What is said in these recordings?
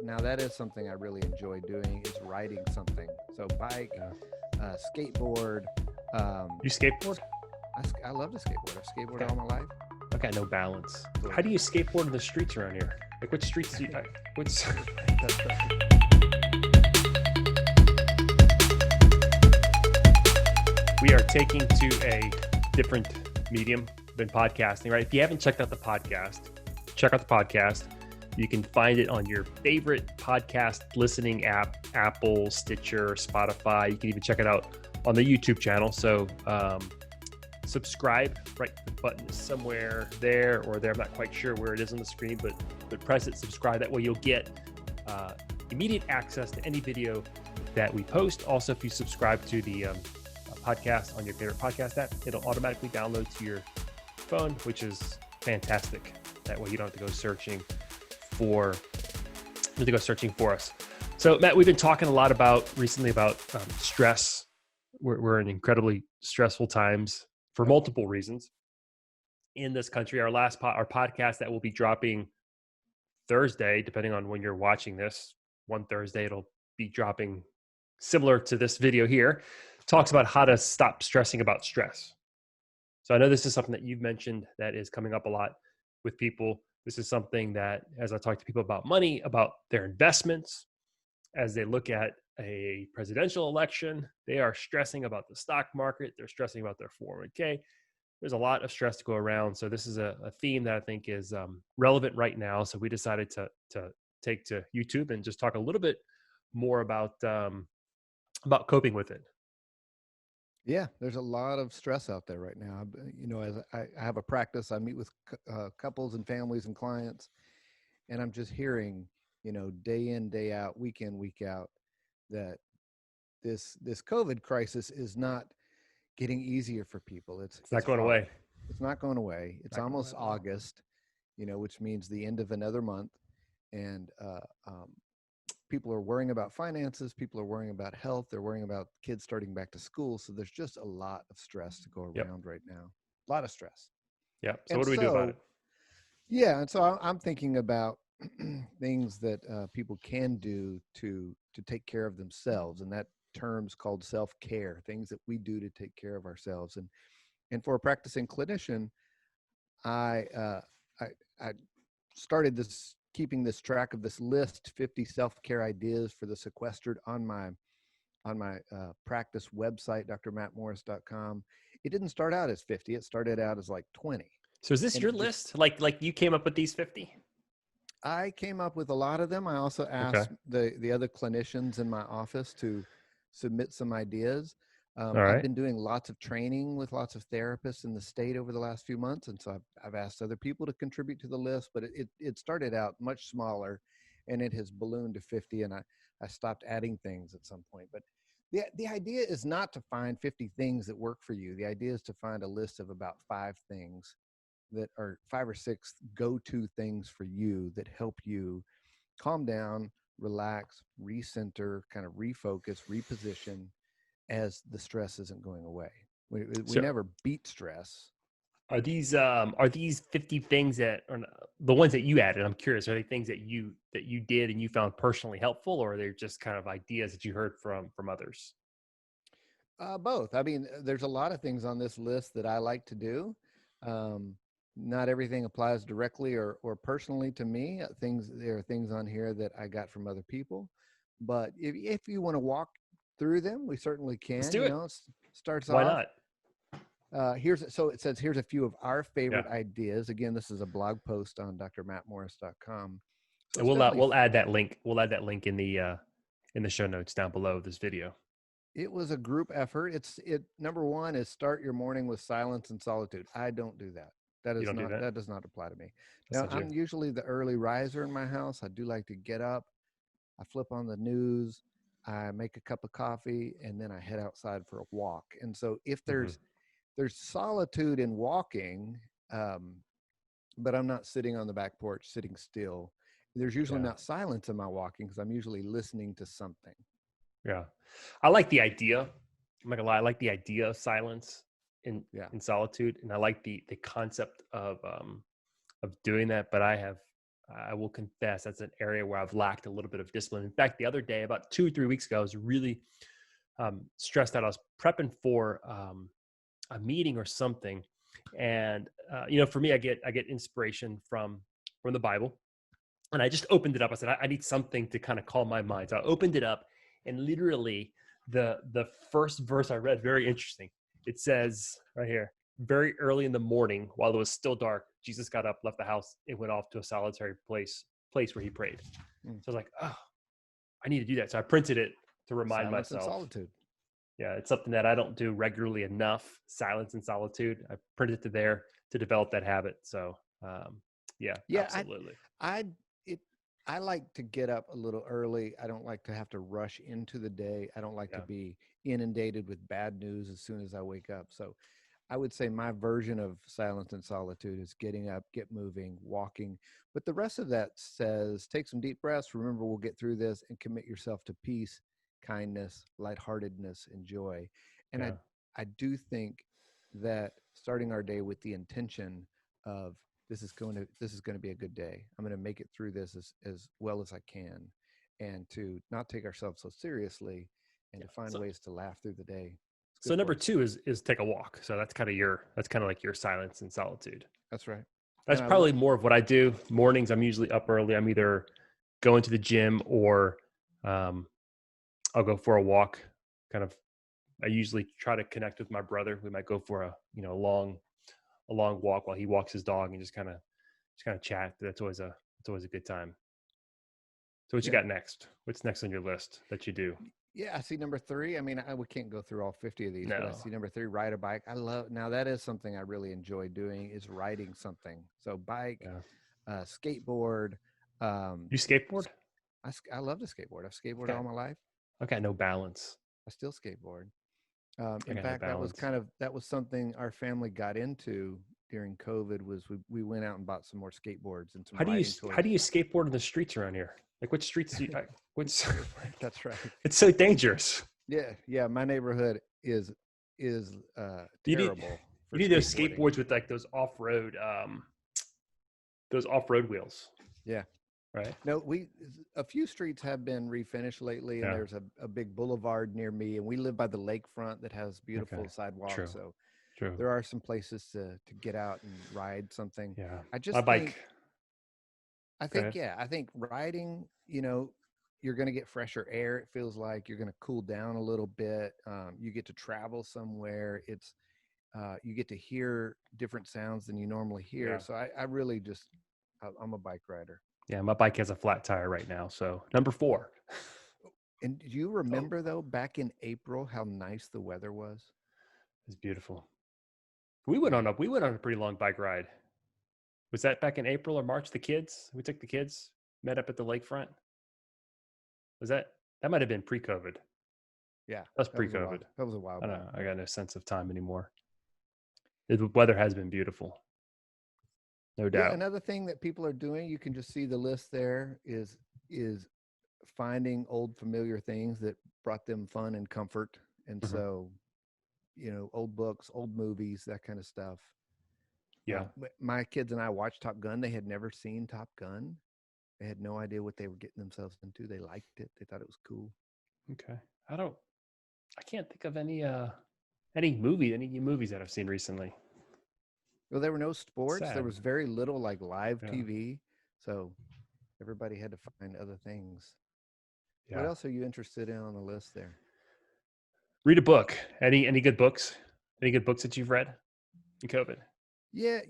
now that is something I really enjoy doing is writing something. So bike, skateboard. You skateboard? I love to skateboard. I've skateboarded all my life. I got no balance. How do you skateboard in the streets around here? Like, which streets do you? What's? We are taking to a different medium than podcasting, right? If you haven't checked out the podcast, check out the podcast. You can find it on your favorite podcast listening app, Apple, Stitcher, Spotify. You can even check it out on the YouTube channel. So subscribe, right? The button is somewhere there or there. I'm not quite sure where it is on the screen, but press it, subscribe. That way you'll get immediate access to any video that we post. Also, if you subscribe to the podcast on your favorite podcast app, it'll automatically download to your phone, which is fantastic. That way you don't have to go searching for us. So Matt, we've been talking a lot recently about stress. We're in incredibly stressful times for multiple reasons in this country. Our podcast that will be dropping Thursday, depending on when you're watching this, one Thursday, it'll be dropping similar to this video here, talks about how to stop stressing about stress. So I know this is something that you've mentioned that is coming up a lot with people. This is something that, as I talk to people about money, about their investments, as they look at a presidential election, they are stressing about the stock market. They're stressing about their 401k. There's a lot of stress to go around. So this is a theme that I think is relevant right now. So we decided to take to YouTube and just talk a little bit more about coping with it. Yeah, there's a lot of stress out there right now. As I have a practice, I meet with couples and families and clients, and I'm just hearing, day in, day out, week in, week out, that this COVID crisis is not getting easier for people. It's not going away. It's not going away. It's almost August, which means the end of another month, and people are worrying about finances. People are worrying about health. They're worrying about kids starting back to school. So there's just a lot of stress to go around right now. A lot of stress. Yeah. So what do we do about it? Yeah. And so I'm thinking about things that people can do to take care of themselves. And that term's called SelfCare, things that we do to take care of ourselves. And for a practicing clinician, I started keeping this track of this list, 50 self-care ideas for the Sequestered on my practice website, drmattmorris.com. It didn't start out as 50. It started out as like 20. So is this your list? Like you came up with these 50? I came up with a lot of them. I also asked the other clinicians in my office to submit some ideas. I've been doing lots of training with lots of therapists in the state over the last few months. And so I've asked other people to contribute to the list, but it started out much smaller and it has ballooned to 50. And I stopped adding things at some point, but the idea is not to find 50 things that work for you. The idea is to find a list of about 5 things that are 5 or 6 go-to things for you that help you calm down, relax, recenter, kind of refocus, reposition, as the stress isn't going away. We never beat stress. Are these 50 things that are the ones that you added? I'm curious. Are they things that you did and you found personally helpful, or are they just kind of ideas that you heard from others? Both. I mean, there's a lot of things on this list that I like to do. Not everything applies directly or personally to me. There are things on here that I got from other people, but if you want to walk through them, we certainly can. Let's do it. Starts Why off. not? It says here's a few of our favorite ideas. Again, this is a blog post on drmattmorris.com. So and we'll add that link. We'll add that link in the show notes down below this video. It was a group effort. Number 1 is start your morning with silence and solitude. I don't do that. That does not apply to me. Now, I'm usually the early riser in my house. I do like to get up. I flip on the news. I make a cup of coffee, and then I head outside for a walk. And so if there's solitude in walking, but I'm not sitting on the back porch, sitting still. There's usually not silence in my walking because I'm usually listening to something. Yeah. I like the idea. I'm not gonna lie. I like the idea of silence in solitude. And I like the concept of doing that, but I have I will confess that's an area where I've lacked a little bit of discipline. In fact, the other day, about 2 or 3 weeks ago, I was really stressed out. I was prepping for a meeting or something, and for me, I get inspiration from the Bible, and I just opened it up. I said, I need something to kind of calm my mind. So I opened it up, and literally the first verse I read, very interesting. It says right here, very early in the morning, while it was still dark, Jesus got up, left the house, and went off to a solitary place where he prayed. So I was like, oh, I need to do that. So I printed it to remind Silence myself. and solitude. Yeah, it's something that I don't do regularly enough. Silence and solitude. I printed it to there to develop that habit. So yeah, absolutely. I like to get up a little early. I don't like to have to rush into the day. I don't like to be inundated with bad news as soon as I wake up. So I would say my version of silence and solitude is getting up, get moving, walking. But the rest of that says take some deep breaths. Remember, we'll get through this, and commit yourself to peace, kindness, lightheartedness, and joy. And I do think that starting our day with the intention of this is going to be a good day. I'm going to make it through this as well as I can, and to not take ourselves so seriously, and to find ways to laugh through the day. So number 2 is take a walk. So that's kind of like your silence and solitude. That's right. That's probably more of what I do. Mornings, I'm usually up early. I'm either going to the gym or I'll go for a walk. I usually try to connect with my brother. We might go for a long walk while he walks his dog, and just kind of chat. That's always a good time. So what you got next? What's next on your list that you do? Yeah, I see number 3. I mean, we can't go through all 50 of these, but I see number 3, ride a bike. Now that is something I really enjoy doing, is riding something. So bike, skateboard. You skateboard? I love to skateboard. I've skateboarded all my life. I've got no balance. I still skateboard. In fact, that was something our family got into during COVID. Was we went out and bought some more skateboards and some. How do you skateboard in the streets around here? Like, what streets do you? That's right. It's so dangerous. Yeah. My neighborhood is terrible. You need those skateboards with like those off-road wheels. Yeah. Right. No, a few streets have been refinished lately, and there's a big boulevard near me, and we live by the lakefront that has beautiful sidewalks. True. So True. There are some places to get out and ride something. Yeah. I think riding, you're going to get fresher air. It feels like you're going to cool down a little bit. You get to travel somewhere. You get to hear different sounds than you normally hear. Yeah. So I really I'm a bike rider. Yeah. My bike has a flat tire right now. So number 4. And do you remember though, back in April, how nice the weather was? It was beautiful. We went on a pretty long bike ride. Was that back in April or March? We took the kids, met up at the lakefront. That might have been pre-COVID. Yeah. That's pre-COVID. That was a while back. I don't know. I got no sense of time anymore. The weather has been beautiful. No doubt. Yeah, another thing that people are doing, you can just see the list there, is finding old familiar things that brought them fun and comfort. And so, old books, old movies, that kind of stuff. Yeah. My kids and I watched Top Gun. They had never seen Top Gun. They had no idea what they were getting themselves into. They liked it. They thought it was cool. Okay. I can't think of any movies that I've seen recently. Well, there were no sports. Sad. There was very little like live TV. So everybody had to find other things. Yeah. What else are you interested in on the list there? Read a book. Any good books? Any good books that you've read in COVID? Yeah,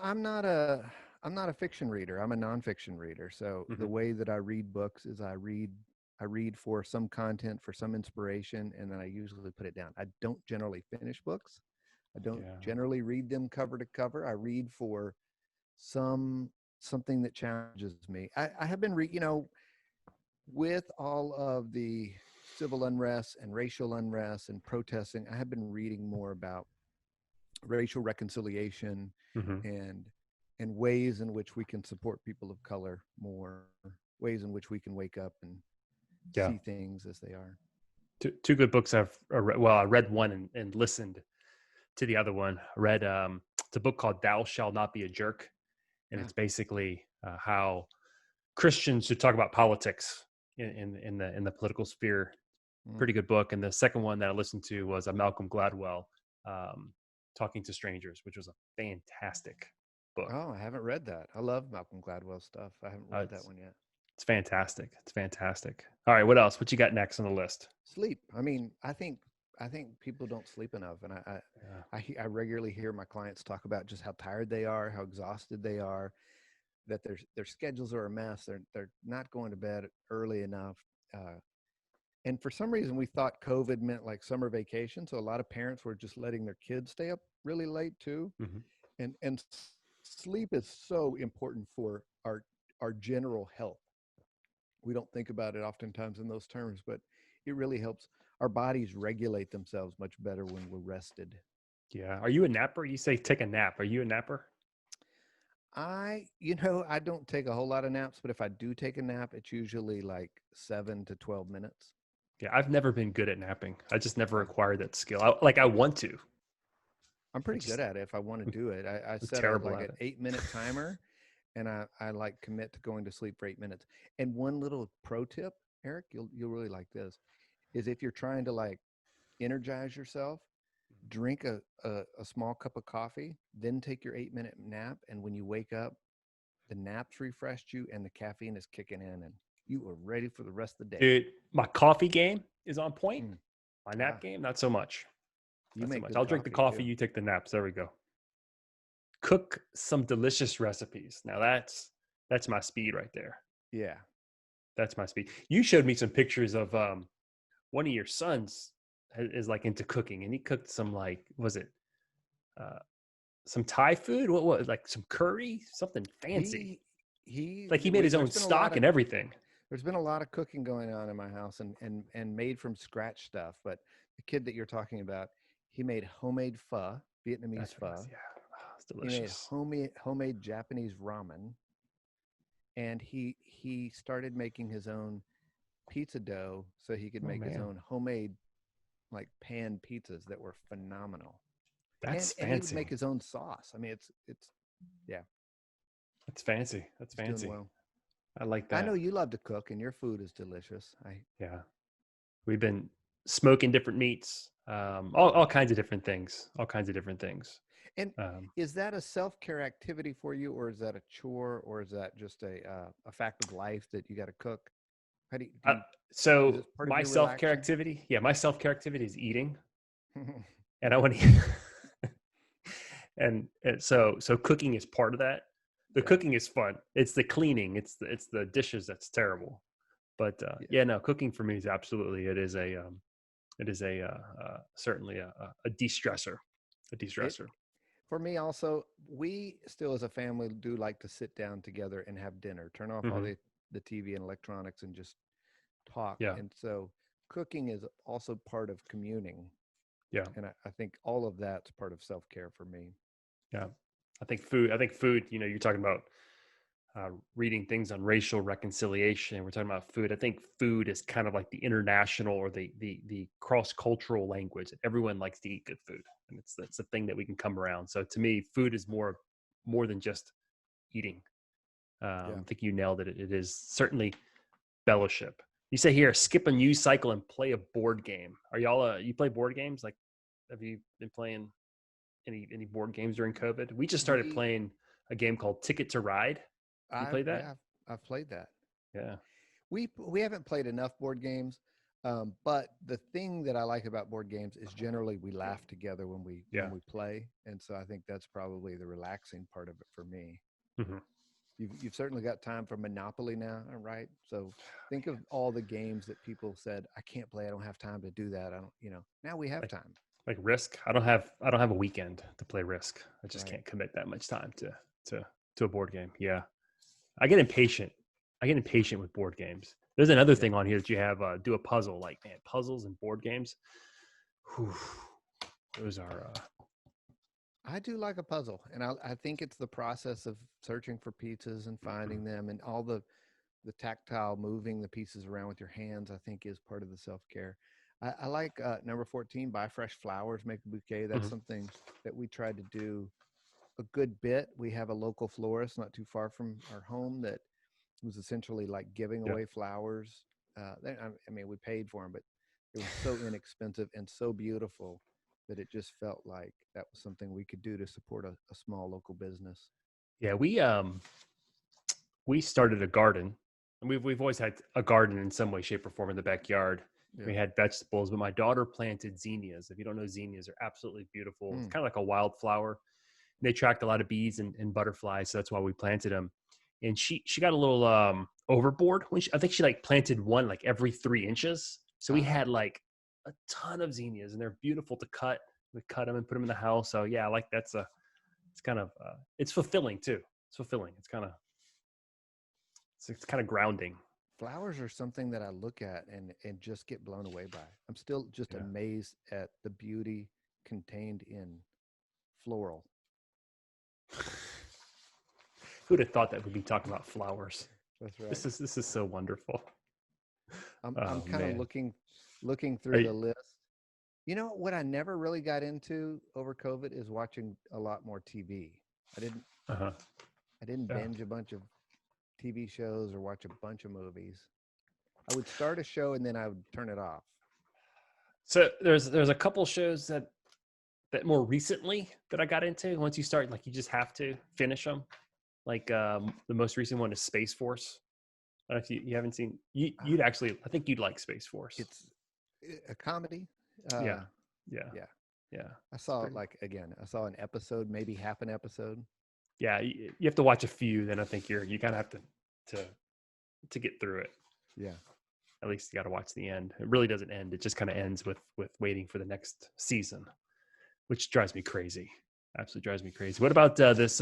I'm not a fiction reader. I'm a nonfiction reader. So the way that I read books is I read for some content, for some inspiration, and then I usually put it down. I don't generally finish books. I don't generally read them cover to cover. I read for something that challenges me. I have been with all of the civil unrest and racial unrest and protesting, I have been reading more about racial reconciliation and ways in which we can support people of color more, ways in which we can wake up and see things as they are. Two good books I've read. Well, I read one and listened to the other one. I read it's a book called Thou Shalt Not Be a Jerk. And it's basically how Christians Should Talk About Politics in the political sphere. Pretty good book. And the second one that I listened to was a Malcolm Gladwell, Talking to Strangers, which was a fantastic book. Oh, I haven't read that. I love Malcolm Gladwell stuff. I haven't read that one yet. It's fantastic. It's fantastic. All right, what else? What you got next on the list? Sleep. I mean, I think people don't sleep enough, and I regularly hear my clients talk about just how tired they are, how exhausted they are, that their schedules are a mess. They're not going to bed early enough. And for some reason, we thought COVID meant like summer vacation. So a lot of parents were just letting their kids stay up really late too. Mm-hmm. And sleep is so important for our general health. We don't think about it oftentimes in those terms, but it really helps our bodies regulate themselves much better when we're rested. Yeah. Are you a napper? You say take a nap. Are you a napper? I don't take a whole lot of naps, but if I do take a nap, it's usually like 7 to 12 minutes. Yeah, I've never been good at napping. I just never acquired that skill. I want to. I'm pretty good at it if I want to do it. I set an 8-minute timer, and I like commit to going to sleep for 8 minutes. And one little pro tip, Eric, you'll really like this, is if you're trying to like energize yourself, drink a small cup of coffee, then take your 8-minute nap. And when you wake up, the nap's refreshed you and the caffeine is kicking in and you are ready for the rest of the day. Dude, my coffee game is on point. My nap game, not so much. I'll drink the coffee, you take the naps. There we go. Cook some delicious recipes. Now that's my speed right there. Yeah. That's my speed. You showed me some pictures of one of your sons is like into cooking, and he cooked some some Thai food? What like some curry? Something fancy. He made his own stock and everything. There's been a lot of cooking going on in my house and made from scratch stuff. But the kid that you're talking about, he made homemade pho, Vietnamese pho. Yeah, it's delicious. He made homemade Japanese ramen. And he started making his own pizza dough so he could make his own homemade like pan pizzas that were phenomenal. That's fancy. And he would make his own sauce. I mean, it's yeah. That's fancy. That's fancy. Well. I like that. I know you love to cook, and your food is delicious. Yeah, we've been smoking different meats, all kinds of different things. And is that a self-care activity for you, or is that a chore, or is that just a fact of life that you got to cook? How do you so my self-care activity? Yeah, my self-care activity is eating, and I want to eat. and so cooking is part of that. The cooking is fun. It's the cleaning. It's the dishes that's terrible. But no, cooking for me is absolutely. It is certainly a de-stressor. A de-stressor. For me also, we still as a family do like to sit down together and have dinner, turn off all the TV and electronics and just talk. Yeah. And so cooking is also part of communing. Yeah. And I think all of that's part of self-care for me. Yeah. I think food, you're talking about reading things on racial reconciliation. We're talking about food. I think food is kind of like the international or the cross-cultural language. Everyone likes to eat good food. And it's a thing that we can come around. So to me, food is more than just eating. I think you nailed it. It is certainly fellowship. You say here, skip a news cycle and play a board game. Are y'all, you play board games? Like, have you been playing any board games during COVID? We just started playing a game called Ticket to Ride. You played that? Yeah, I've played that. Yeah. We haven't played enough board games, but the thing that I like about board games is generally we laugh together when we play, and so I think that's probably the relaxing part of it for me. Mm-hmm. You've certainly got time for Monopoly now, right? So think of all the games that people said, I can't play. I don't have time to do that. Now we have time. Like Risk. I don't have a weekend to play Risk. I just can't commit that much time to a board game. Yeah. I get impatient with board games. There's another thing on here that you have, do a puzzle. Like, man, puzzles and board games. Whew, those are, I do like a puzzle, and I think it's the process of searching for pieces and finding them, and all the tactile moving the pieces around with your hands, I think is part of the self-care. I like number 14, buy fresh flowers, make a bouquet. That's something that we tried to do a good bit. We have a local florist not too far from our home that was essentially like giving away flowers. I mean, we paid for them, but it was so inexpensive and so beautiful that it just felt like that was something we could do to support a small local business. Yeah, we started a garden, and we've always had a garden in some way, shape, or form in the backyard. Yeah. We had vegetables, but my daughter planted zinnias. If you don't know, zinnias are absolutely beautiful. It's kind of like a wildflower. They attract a lot of bees and butterflies, so that's why we planted them. And she got a little overboard when I think she like planted one like every 3 inches. So we had like a ton of zinnias, and they're beautiful to cut. We cut them and put them in the house. So yeah, like it's kind of it's fulfilling too. It's fulfilling. It's kind of grounding. Flowers are something that I look at and just get blown away by. I'm still just amazed at the beauty contained in floral. Who'd have thought that we'd be talking about flowers? That's right. This is so wonderful. I'm kind of looking through the list. You know what I never really got into over COVID is watching a lot more TV. I didn't binge a bunch of TV shows or watch a bunch of movies. I would start a show and then I would turn it off. So there's a couple shows that more recently that I got into. Once you start, like, you just have to finish them. Like the most recent one is Space Force. I don't know if you haven't seen. You'd actually, I think you'd like Space Force. It's a comedy. Yeah. I saw it I saw an episode, maybe half an episode. Yeah, you have to watch a few. Then I think you kind of have to get through it. Yeah. At least you got to watch the end. It really doesn't end. It just kind of ends with waiting for the next season, which drives me crazy. Absolutely drives me crazy. What about this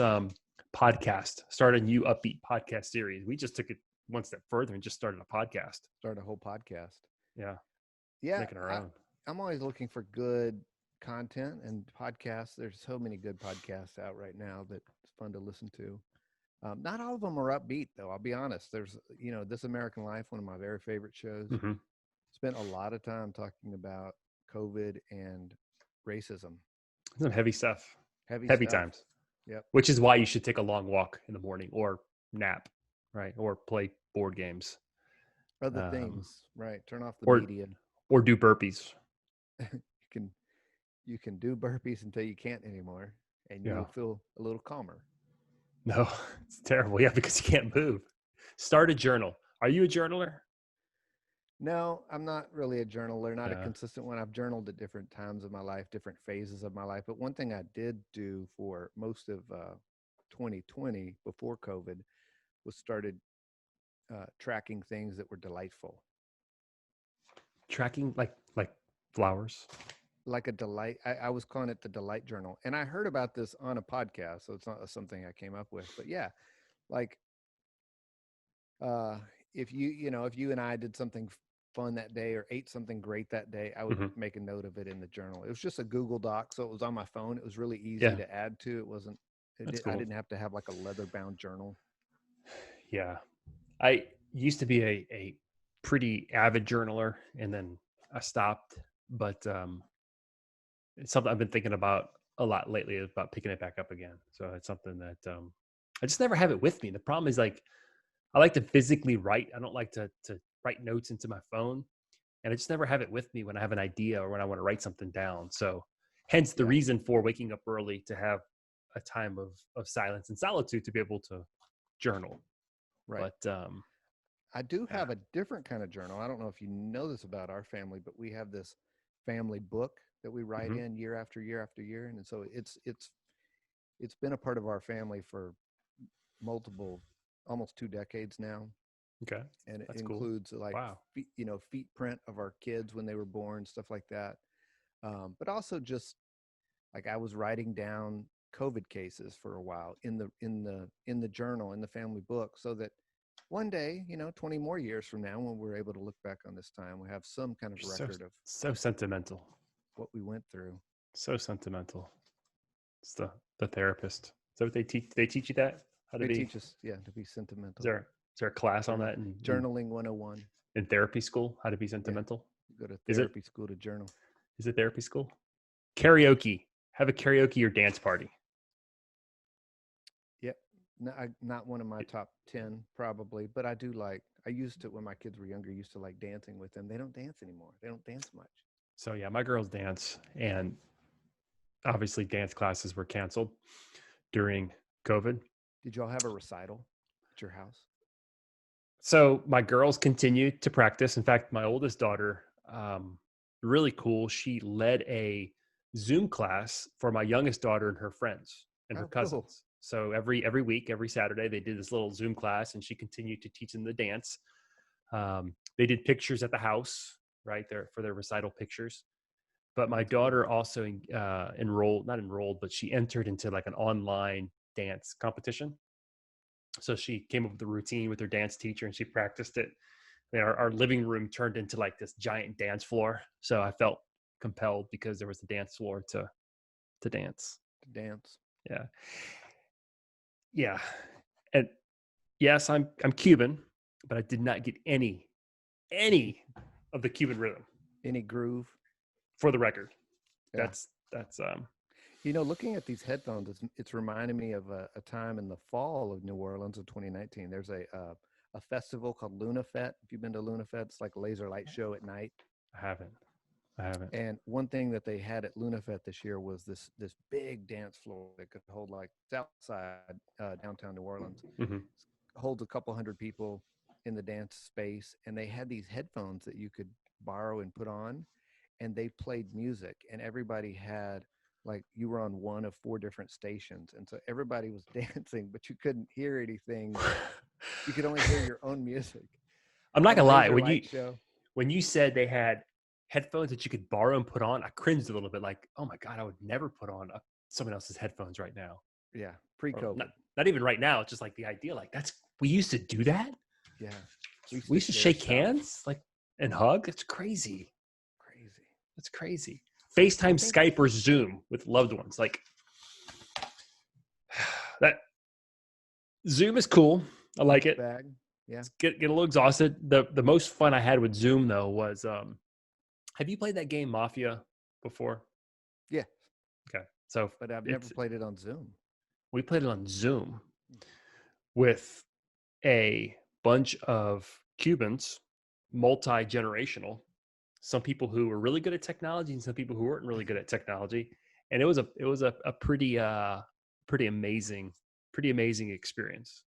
podcast? Start a new upbeat podcast series. We just took it one step further and just started a podcast. Started a whole podcast. Yeah. Making our own. I'm always looking for good content and podcasts. There's so many good podcasts out right now that it's fun to listen to. Not all of them are upbeat, though. I'll be honest. There's, This American Life, one of my very favorite shows. Mm-hmm. Spent a lot of time talking about COVID and racism. Some heavy stuff. Heavy times. Yep. Which is why you should take a long walk in the morning or nap, right? Or play board games. Other things, right? Turn off the media. Or do burpees. You can do burpees until you can't anymore, and you'll feel a little calmer. No, it's terrible. Yeah, because you can't move. Start a journal. Are you a journaler? No, I'm not really a journaler, not a consistent one. I've journaled at different times of my life, different phases of my life. But one thing I did do for most of 2020 before COVID was started tracking things that were delightful. Tracking like flowers? Like a delight. I was calling it the Delight Journal. And I heard about this on a podcast, so it's not something I came up with. But yeah, like if you and I did something fun that day or ate something great that day, I would make a note of it in the journal. It was just a Google Doc, so it was on my phone. It was really easy to add to. It wasn't cool. I didn't have to have like a leather bound journal. Yeah. I used to be a pretty avid journaler, and then I stopped, but it's something I've been thinking about a lot lately, about picking it back up again. So it's something that I just never have it with me. The problem is, like, I like to physically write. I don't like to write notes into my phone, and I just never have it with me when I have an idea or when I want to write something down. So hence the reason for waking up early, to have a time of silence and solitude to be able to journal. Right. But I do have a different kind of journal. I don't know if you know this about our family, but we have this family book that we write in year after year after year. And so it's been a part of our family for almost 2 decades now. Okay. And it That's includes cool. like, feet print of our kids when they were born, stuff like that. But also just like I was writing down COVID cases for a while in the journal, in the family book, so that one day, 20 more years from now, when we're able to look back on this time, we have some kind of record of so sentimental what we went through. So sentimental. It's the therapist. Is that what they teach? They teach you that? They teach us, to be sentimental. Is there a class on that? Journaling 101. In therapy school, how to be sentimental? You go to therapy school to journal. Is it therapy school? Karaoke. Have a karaoke or dance party. Yep. not one of my top 10 probably, but I used to, when my kids were younger, used to like dancing with them. They don't dance anymore. They don't dance much. So yeah, my girls dance, and obviously dance classes were canceled during COVID. Did y'all have a recital at your house? So my girls continued to practice. In fact, my oldest daughter, really cool. She led a Zoom class for my youngest daughter and her friends and her Oh, cool. cousins. So every week, every Saturday, they did this little Zoom class, and she continued to teach them the dance. They did pictures at the house, right there for their recital pictures. But my daughter also not enrolled, but she entered into like an online dance competition. So she came up with a routine with her dance teacher, and she practiced it. I mean, our living room turned into like this giant dance floor. So I felt compelled because there was a dance floor to dance. To dance. Yeah. Yeah. And yes, I'm Cuban, but I did not get any of the Cuban rhythm. Any groove? For the record. Yeah. That's looking at these headphones, it's reminding me of a time in the fall of New Orleans of 2019. There's a festival called Luna Fête. If you've been to Luna Fête, it's like a laser light show at night. I haven't. And one thing that they had at Luna Fête this year was this big dance floor that could hold, like, it's outside downtown New Orleans. Mm-hmm. Holds a couple hundred people in the dance space, and they had these headphones that you could borrow and put on, and they played music, and everybody had, like, you were on one of 4 different stations, and so everybody was dancing, but you couldn't hear anything. You could only hear your own music. I'm not gonna lie, when you said they had headphones that you could borrow and put on, I cringed a little bit, like, oh my God, I would never put on someone else's headphones right now. Yeah, pre-COVID. Not even right now. It's just like the idea, like, we used to do that. Yeah, we used to shake hands, like, and hug. It's crazy. It's crazy. FaceTime, Skype, or Zoom with loved ones. Like, that Zoom is cool. I like it. Yeah. Get a little exhausted. The most fun I had with Zoom though was have you played that game Mafia before? Yeah. Okay. So but I've never played it on Zoom. We played it on Zoom with a bunch of Cubans, multi-generational, some people who were really good at technology and some people who weren't really good at technology. And it was a pretty amazing experience.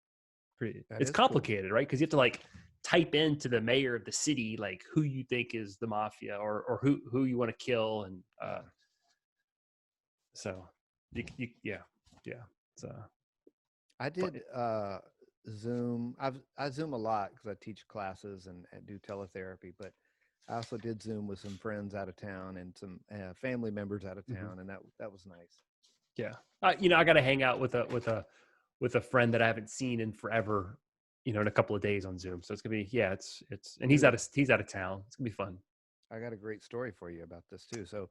It's complicated, cool, right? Because you have to, like, type into the mayor of the city, like, who you think is the mafia or who you want to kill. And so yeah. So I did Zoom. I Zoom a lot because I teach classes and do teletherapy, but I also did Zoom with some friends out of town and some family members out of town, and that was nice. Yeah, I got to hang out with a friend that I haven't seen in forever, in a couple of days on Zoom. So it's gonna be and he's out of town. It's gonna be fun. I got a great story for you about this too. So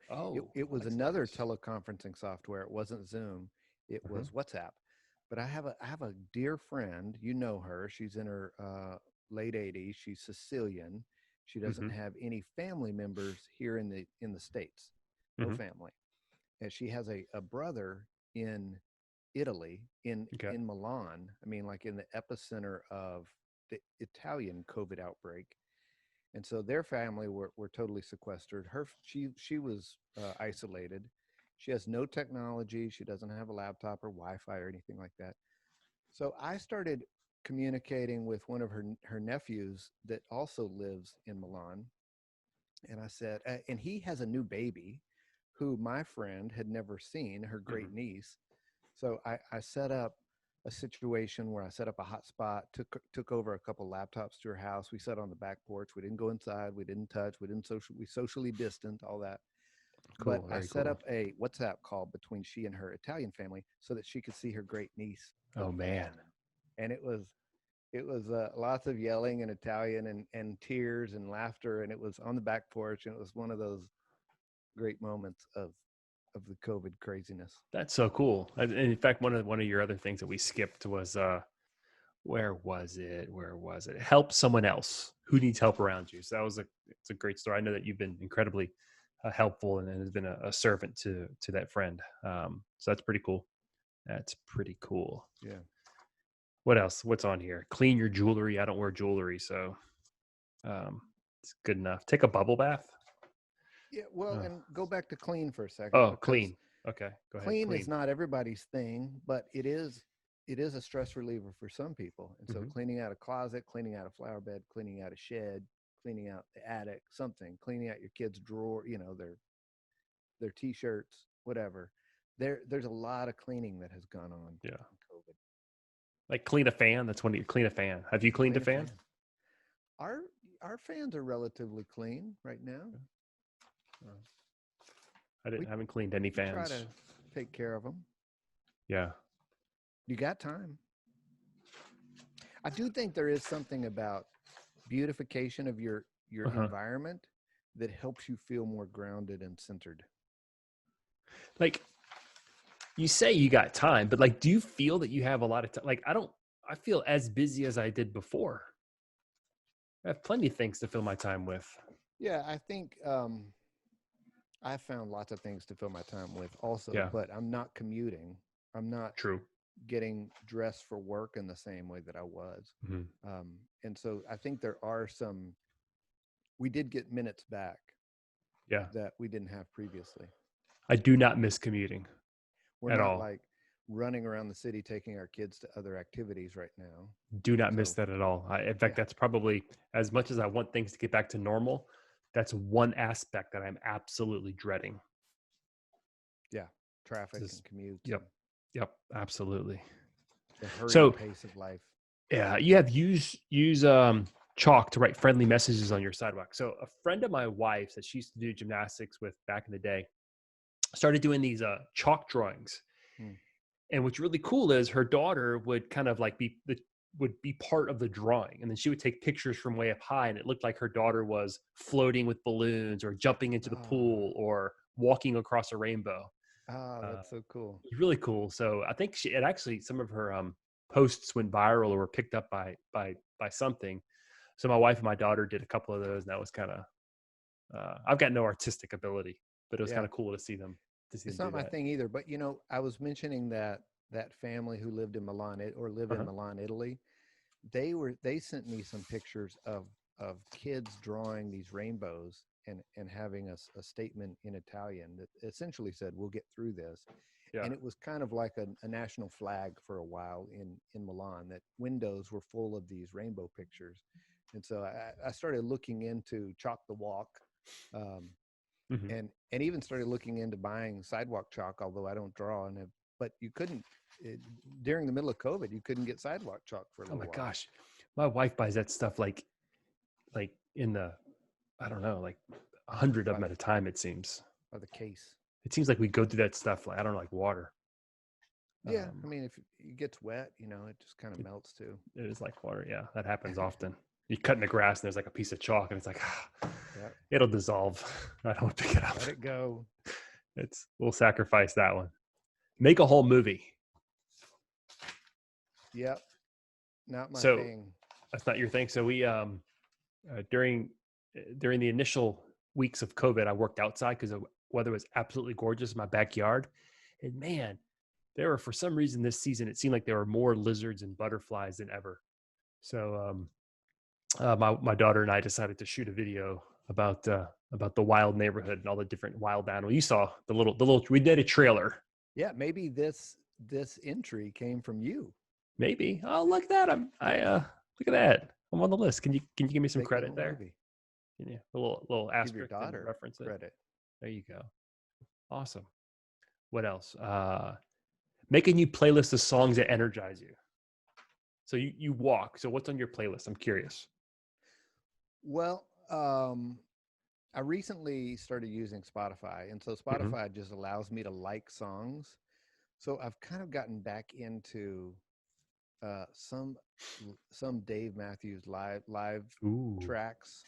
it was another teleconferencing software. It wasn't Zoom. It was WhatsApp. But I have a dear friend. You know her. She's in her late 80s. She's Sicilian. She doesn't have any family members here in the States. No family. And she has a brother in Italy, in Milan. I mean, like in the epicenter of the Italian COVID outbreak. And so their family were totally sequestered. She was isolated. She has no technology. She doesn't have a laptop or Wi-Fi or anything like that. So I started communicating with one of her nephews that also lives in Milan. And I said, and he has a new baby who my friend had never seen, her great niece. So I set up a situation where I set up a hotspot, took over a couple laptops to her house. We sat on the back porch. We didn't go inside. We didn't touch. We socially distant, all that. Cool, but I set up a WhatsApp call between she and her Italian family so that she could see her great niece. Oh man. And it was lots of yelling in Italian and tears and laughter. And it was on the back porch. And it was one of those great moments of the COVID craziness. That's so cool. And in fact, one of your other things that we skipped was where was it? Help someone else who needs help around you. So it's a great story. I know that you've been incredibly helpful and has been a servant to that friend. So that's pretty cool. Yeah. What else? What's on here? Clean your jewelry. I don't wear jewelry, so um, it's good enough. Take a bubble bath. Yeah, well, Uh, and go back to clean for a second, oh, because clean. Okay, go ahead. clean is Clean. not everybody's thing, but it is a stress reliever for some people. And so Hmm. cleaning out a closet, cleaning out a flower bed, cleaning out a shed, cleaning out the attic, something, cleaning out your kids' drawer, their t-shirts, whatever. There's a lot of cleaning that has gone on Yeah. in COVID. Like clean a fan. That's when you clean a fan. Have you cleaned a Clean a fan? fan. Our our fans are relatively clean right now. Uh, We haven't cleaned any we try fans. to take care of them. Yeah. You got time. I do think there is something about beautification of your Uh-huh. environment that helps you feel more grounded and centered. Like you say you got time, but like, do you feel that you have a lot of time? Like, I feel as busy as I did before. I have plenty of things to fill my time with. Yeah, I think I found lots of things to fill my time with also, Yeah. but I'm not commuting. I'm not True. getting dressed for work in the same way that I was. Hmm. And so I think we did get minutes back Yeah. that we didn't have previously. I do not miss commuting We're at not all. like running around the city taking our kids to other activities right now. Do not miss So, that at all. In yeah, fact, that's probably as much as I want things to get back to normal. That's one aspect that I'm absolutely dreading. yeah, traffic Just, and commutes yep, and yep, absolutely. the hurried So pace of life. yeah, you have use chalk to write friendly messages on your sidewalk. So a friend of my wife's that she used to do gymnastics with back in the day started doing these chalk drawings. Hmm. And what's really cool is her daughter would kind of like would be part of the drawing, and then she would take pictures from way up high, and it looked like her daughter was floating with balloons or jumping into the Ah, pool or walking across a rainbow. Uh, that's so cool. Really cool. So I think it actually some of her posts went viral or were picked up by something. So my wife and my daughter did a couple of those, and that was kind of I've got no artistic ability, but it was kind Yeah, of cool to see them it's do not my that. thing either. But I was mentioning that family who lived in Milan or live in Uh-huh. Milan, Italy. They sent me some pictures of kids drawing these rainbows and having a statement in Italian that essentially said, "We'll get through this." Yeah. And it was kind of like a national flag for a while in Milan, that windows were full of these rainbow pictures. And so I started looking into Chalk the Walk, um, Hmm. and even started looking into buying sidewalk chalk, although I don't draw but you couldn't it, during the middle of COVID, you couldn't get sidewalk chalk for a Oh little my while. gosh, my wife buys that stuff like in the I don't know like 100 of by them the at a time. It seems. by the case. It seems like we go through that stuff like I don't know like water. Yeah, I Um, mean, if it gets wet, it just kind of it, melts too. it is like water. Yeah, that happens often. You cut in the grass and there's like a piece of chalk and it's like Yeah, it'll dissolve. I don't pick it up. let it go. We'll sacrifice that one. Make a whole movie. Yep, not my So thing. that's not your thing. So we during the initial weeks of COVID, I worked outside because the weather was absolutely gorgeous in my backyard. And man, there were for some reason this season it seemed like there were more lizards and butterflies than ever. So my daughter and I decided to shoot a video about the wild neighborhood and all the different wild animals. You saw the little we did a trailer. Yeah, maybe this entry came from you Maybe. Oh, look at that. Look at that. I'm on the list. Can you give me some making a credit little there? movie. Can you a little Give your asterisk and daughter reference it? credit. There you go. Awesome. What else? Make a new playlist of songs that energize you. So you walk. So what's on your playlist? I'm curious. Well, I recently started using Spotify, and so Hmm. Spotify just allows me to like songs. So I've kind of gotten back into uh, some some Dave Matthews live Ooh, tracks,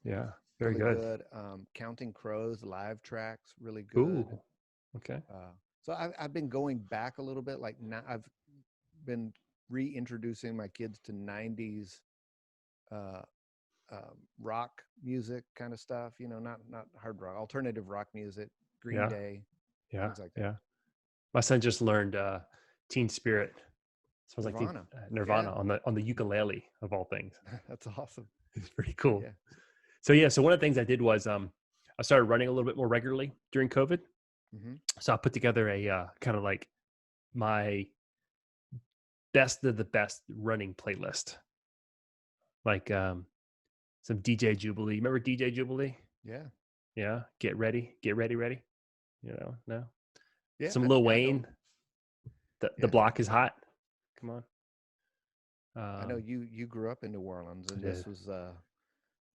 yeah, very really good. good. Counting Crows live tracks, really good. Ooh, okay. So I've been going back a little bit. Like now, I've been reintroducing my kids to '90s uh, rock music kind of stuff. Not hard rock, alternative rock music, Green Yeah, Day, yeah, things like that. yeah. My son just learned Teen Spirit. Smells like Nirvana. Nirvana on the ukulele of all things. That's awesome. It's pretty cool. Yeah. So one of the things I did was I started running a little bit more regularly during COVID. Mm-hmm. So I put together a kind of like my best of the best running playlist, like some DJ Jubilee. Remember DJ Jubilee? Yeah. Yeah. Get ready, ready. No. Yeah. Some Lil I Wayne. know. The block is hot. Come on. I know you grew up in New Orleans, and this was a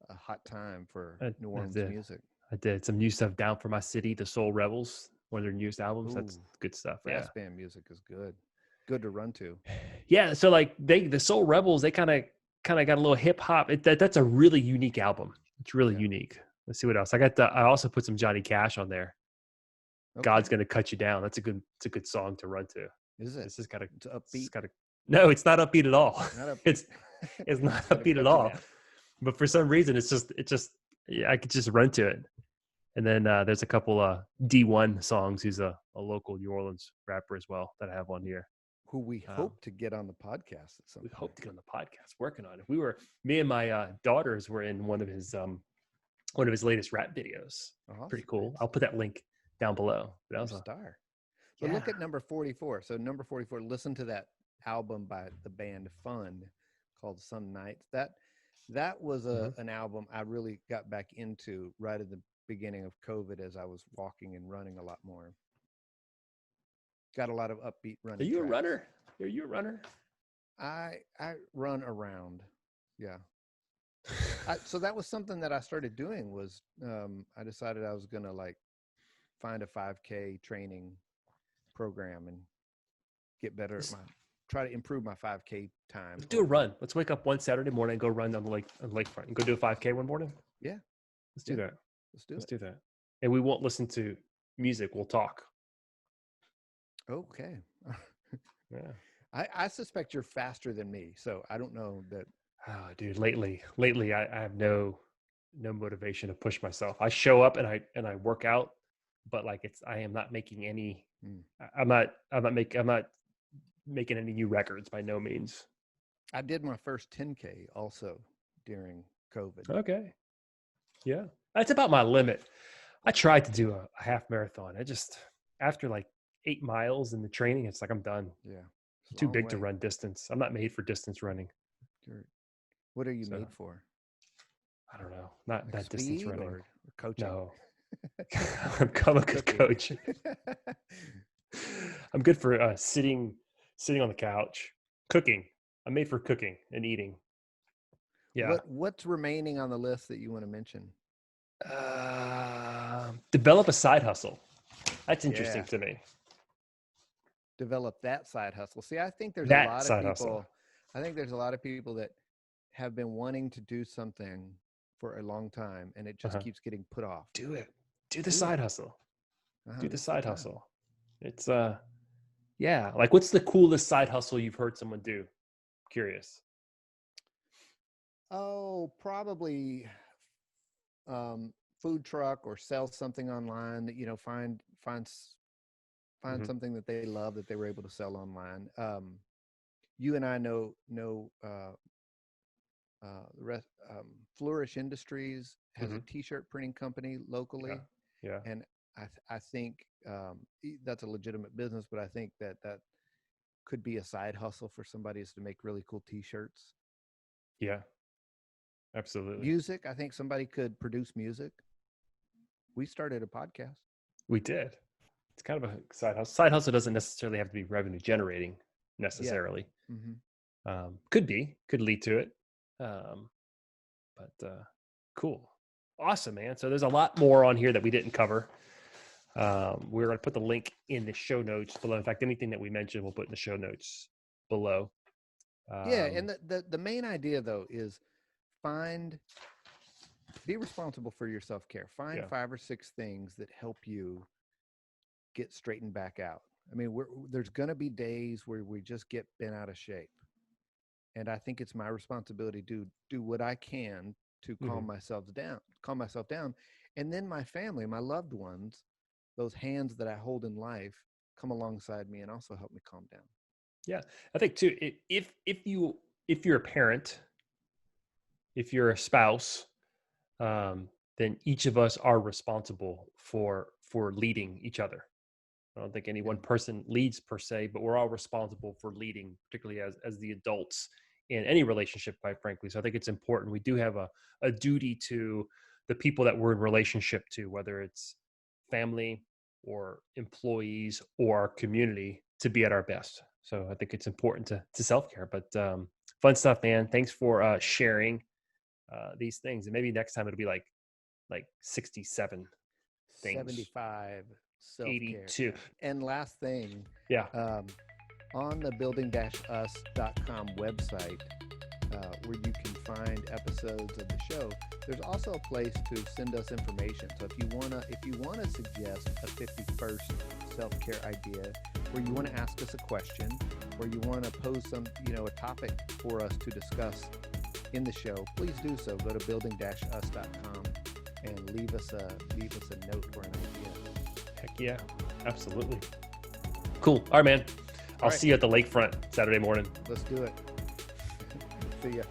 hot time for New Orleans music. I did some new stuff. Down for My City, the Soul Rebels, one of their newest albums. Ooh, that's good stuff. Brass band music is good to run to. Yeah, so like the Soul Rebels, they kind of got a little hip hop. That's a really unique album. It's really unique. Let's see what else I got. I also put some Johnny Cash on there. Okay. God's Gonna Cut You Down. It's a good song to run to. Is it? It's just got it's upbeat. No, it's not upbeat at all. Not upbeat. It's not upbeat at all. But for some reason, it's just I could just run to it. And then there's a couple D1 songs. He's a local New Orleans rapper as well that I have on here. Who we hope to get on the podcast at some point. We hope to get on the podcast. Working on it. Me and my daughters were in one of his latest rap videos. Awesome. Pretty cool. I'll put that link down below. That was a star. So look at number 44. So number 44, listen to that album by the band Fun called Some Nights. That was an album I really got back into right at the beginning of COVID as I was walking and running a lot more. Got a lot of upbeat running. Are you tracks. A runner? Are you a runner? I run around. Yeah. So that was something that I started doing was I decided I was going to like find a 5K training program and get better at try to improve my 5K time. Let's do a run. Let's wake up one Saturday morning and go run on the lakefront and go do a 5K one morning. Yeah. Let's do that. Let's do that. And we won't listen to music. We'll talk. Okay. Yeah. I suspect you're faster than me, so I don't know that. Oh, dude, lately I have no motivation to push myself. I show up and I work out, but like I am not making any. I'm not making any new records by no means. I did my first 10K also during COVID. Okay. Yeah. That's about my limit. I tried to do a half marathon. I just, after like 8 miles in the training, it's like I'm done. Yeah. I'm too big to run distance. I'm not made for distance running. What are you made for? I don't know. Not that distance running. Or coaching? No. I'm a good coach. I'm good for sitting on the couch, cooking. I'm made for cooking and eating. Yeah. What's remaining on the list that you want to mention? Develop a side hustle. That's interesting to me. Develop that side hustle. See, I think there's a lot of people that have been wanting to do something for a long time, and it just keeps getting put off. Do it. Do the side hustle. Do the side hustle. It's yeah. Like, what's the coolest side hustle you've heard someone do? Curious. Oh, probably food truck or sell something online that, find something that they love that they were able to sell online. You and I know Flourish Industries has a t-shirt printing company locally. Yeah. And I think that's a legitimate business, but I think that could be a side hustle for somebody is to make really cool t-shirts. Yeah. Absolutely. Music. I think somebody could produce music. We started a podcast. We did. It's kind of a side hustle. Side hustle doesn't necessarily have to be revenue generating necessarily. Yeah. Could lead to it. But cool. Awesome, man. So there's a lot more on here that we didn't cover. We're going to put the link in the show notes below. In fact, anything that we mentioned, we'll put in the show notes below. And the main idea though is be responsible for your self-care. Find 5 or 6 things that help you get straightened back out. I mean, there's going to be days where we just get bent out of shape. And I think it's my responsibility to do what I can to calm myself down. And then my family, my loved ones, those hands that I hold in life come alongside me and also help me calm down. Yeah, I think too. If you're a parent, if you're a spouse, then each of us are responsible for leading each other. I don't think any Yeah. one person leads per se, but we're all responsible for leading, particularly as the adults in any relationship, quite frankly. So I think it's important. We do have a duty to the people that we're in relationship to, whether it's family or employees or our community, to be at our best. So I think it's important to self-care. But fun stuff, man. Thanks for sharing these things. And maybe next time it'll be like 67 things, 75 self-care. 82. And last thing, Yeah. on the building-us.com website, where you can find episodes of the show, there's also a place to send us information. So if you wanna suggest a 51st self-care idea, or you wanna ask us a question, or you wanna pose a topic for us to discuss in the show, please do so. Go to building-us.com and leave us a note or an idea. Heck yeah, absolutely. Cool. All right, man. I'll see you at the lakefront Saturday morning. Let's do it. See ya.